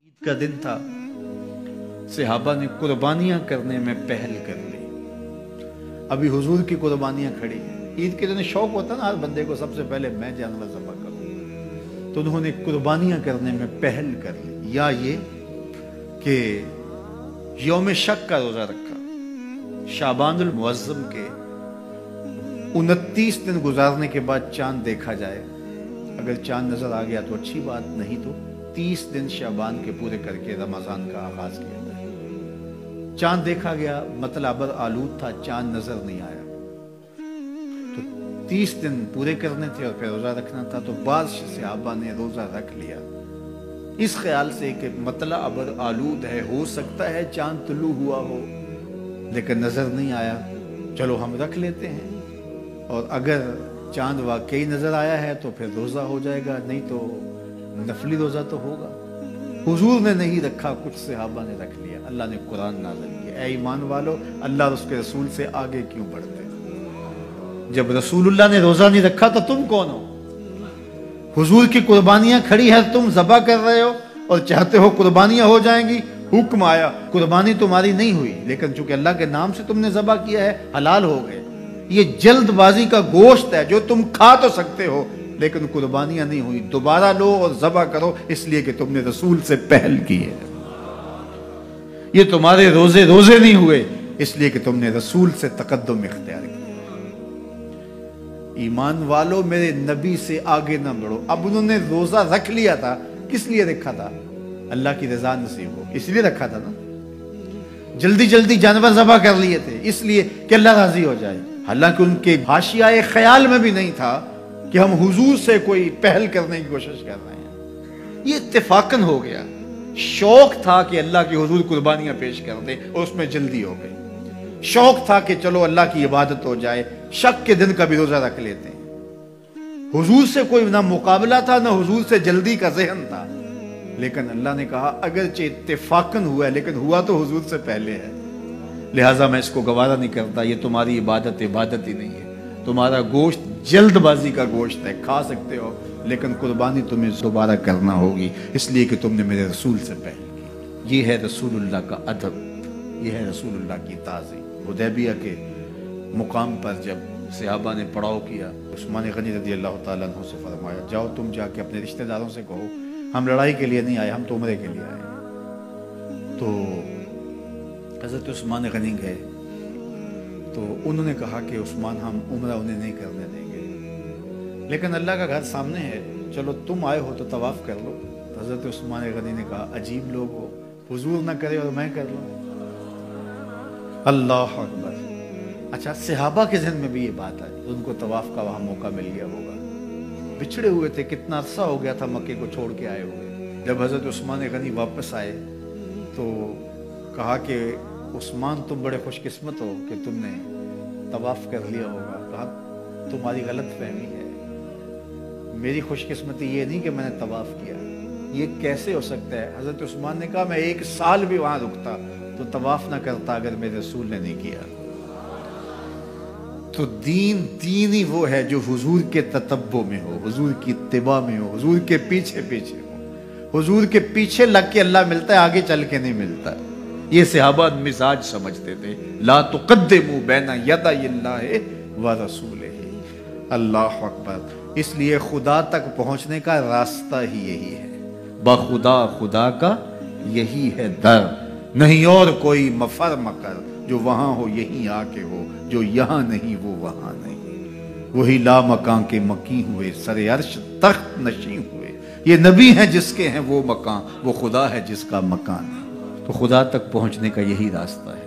ईद का दिन था, सहाबा ने कुर्बानियां करने में पहल कर ली। अभी हुजूर की कुर्बानियां खड़ी हैं। ईद के दिन शौक होता ना हर बंदे को, सबसे पहले मैं जानवर ज़बह करूं, तो उन्होंने कुर्बानियां करने में पहल कर ली। या ये कि यौम शक का रोज़ा रखा, शाबानुल मुअज़्ज़म के 29 दिन गुजारने के बाद चांद देखा जाए। अगर चांद नजर आ गया तो अच्छी बात, नहीं तो 30 दिन शाबान के पूरे करके रमजान का आगाज किया जाए। चांद देखा गया, मतलब अबर आलूद था, चांद नजर नहीं आया, तो 30 दिन पूरे करने थे और फिर रोजा रखना था। तो बाद सहाबा ने रोजा रख लिया इस ख्याल से कि मतलब अबर आलूद है, हो सकता है चांद तुलू हुआ हो लेकिन नजर नहीं आया, चलो हम रख लेते हैं, और अगर चांद वाकई नजर आया है तो फिर रोजा हो जाएगा, नहीं तो नफली रोजा तो होगा। हुजूर ने नहीं रखा, कुछ सहाबा ने रख लिया। अल्लाह ने कुरान नाज़िल किया, ऐ ईमान वालो, अल्लाह और उसके रसूल से आगे क्यों बढ़ते? जब रसूलुल्लाह ने रोजा नहीं रखा तो तुम कौन हो? हुजूर की कुर्बानियां खड़ी है, तुम ज़बा कर रहे हो और चाहते हो कुर्बानियां हो जाएंगी। हुक्म आया, कुर्बानी तुम्हारी नहीं हुई, लेकिन चूंकि अल्लाह के नाम से तुमने ज़बा किया है, हलाल हो गए। ये जल्दबाजी का गोश्त है जो तुम खा तो सकते हो, लेकिन कुर्बानियां नहीं हुई। दोबारा लो और ज़बा करो, इसलिए कि तुमने रसूल से पहल की है। ये तुम्हारे रोजे नहीं हुए, इसलिए कि तुमने रसूल से तकद्दुम इख्तियार किया। ईमान वालों, मेरे नबी से आगे ना बढ़ो। अब उन्होंने रोजा रख लिया था, किस लिए रखा था? अल्लाह की रजा नसीब हो, इसलिए रखा था ना। जल्दी जल्दी जानवर ज़बा कर लिए थे इसलिए कि अल्लाह राजी हो जाए। हालांकि उनके हाशियाए ख्याल में भी नहीं था कि हम हुजूर से कोई पहल करने की कोशिश कर रहे हैं। ये इत्तेफाकन हो गया। शौक था कि अल्लाह की हुजूर कुर्बानियां पेश कर दे और उसमें जल्दी हो गई। शौक था कि चलो अल्लाह की इबादत हो जाए, शक के दिन का भी रोजा रख लेते हैं। हुजूर से कोई ना मुकाबला था, ना हुजूर से जल्दी का जहन था, लेकिन अल्लाह ने कहा अगरचे इत्तेफाकन हुआ है, लेकिन हुआ तो हुजूर से पहले है, लिहाजा मैं इसको गवारा नहीं करता। ये तुम्हारी इबादत ही नहीं है, तुम्हारा गोश्त जल्दबाजी का गोश्त है, खा सकते हो लेकिन कुर्बानी तुम्हें दोबारा करना होगी, इसलिए कि तुमने मेरे रसूल से पहल की। ये है रसूलुल्लाह का अदब, ये है रसूलुल्लाह की ताज़ी। हुदैबिया के मुकाम पर जब सहाबा ने पड़ाव किया, उस्मान गनी रज़ी अल्लाह तआला अन्हु से फरमाया, जाओ तुम जाके अपने रिश्तेदारों से कहो हम लड़ाई के लिए नहीं आए, हम तो उम्रे के लिए आए। तो हज़रत उस्मान गनी गए तो उन्होंने कहा कि उस्मान, हम उम्रा उन्हें नहीं करने देंगे, लेकिन अल्लाह का घर सामने है, चलो तुम आए हो तो तवाफ कर लो। हज़रत उस्मान गनी ने कहा, अजीब लोग हो, हुजूर ना करे और मैं कर लूँ। अल्लाह अकबर। अच्छा, सहाबा के ज़हन में भी ये बात आई, उनको तवाफ का वहाँ मौका मिल गया होगा। बिछड़े हुए थे, कितना अरसा हो गया था मक्के को छोड़ के आए हुए। जब हज़रत उस्मान गनी वापस आए तो कहा कि उस्मान, तुम बड़े खुशकिस्मत हो कि तुमने तवाफ कर लिया होगा। कहा तुम्हारी गलत फहमी है, मेरी खुशकिस्मती ये नहीं कि मैंने तवाफ किया, ये कैसे हो सकता है? हज़रत उस्मान ने कहा मैं 1 साल भी वहां रुकता तो तवाफ ना करता अगर मेरे रसूल ने नहीं किया। तो दीन ही वो है जो हुजूर के ततब्बो में हो, हुजूर की इत्तिबा में हो, हुजूर के पीछे पीछे हो। हुजूर के पीछे लग के अल्लाह मिलता है, आगे चल के नहीं मिलता। ये सहाबा मिजाज समझते थे, ला तुक़द्दिमू बैना यदायिल्लाहि व रसूलिही। अल्लाह अकबर। इसलिए खुदा तक पहुंचने का रास्ता ही यही है, बखुदा खुदा का यही है दर, नहीं और कोई मफर मकर। जो वहां हो यहीं आके हो, जो यहां नहीं वो वहां नहीं। वही ला मकान के मकी हुए, सरे अर्श तख्त नशी हुए। ये नबी हैं जिसके हैं वो मकान, वो खुदा है जिसका मकान है। तो खुदा तक पहुंचने का यही रास्ता है।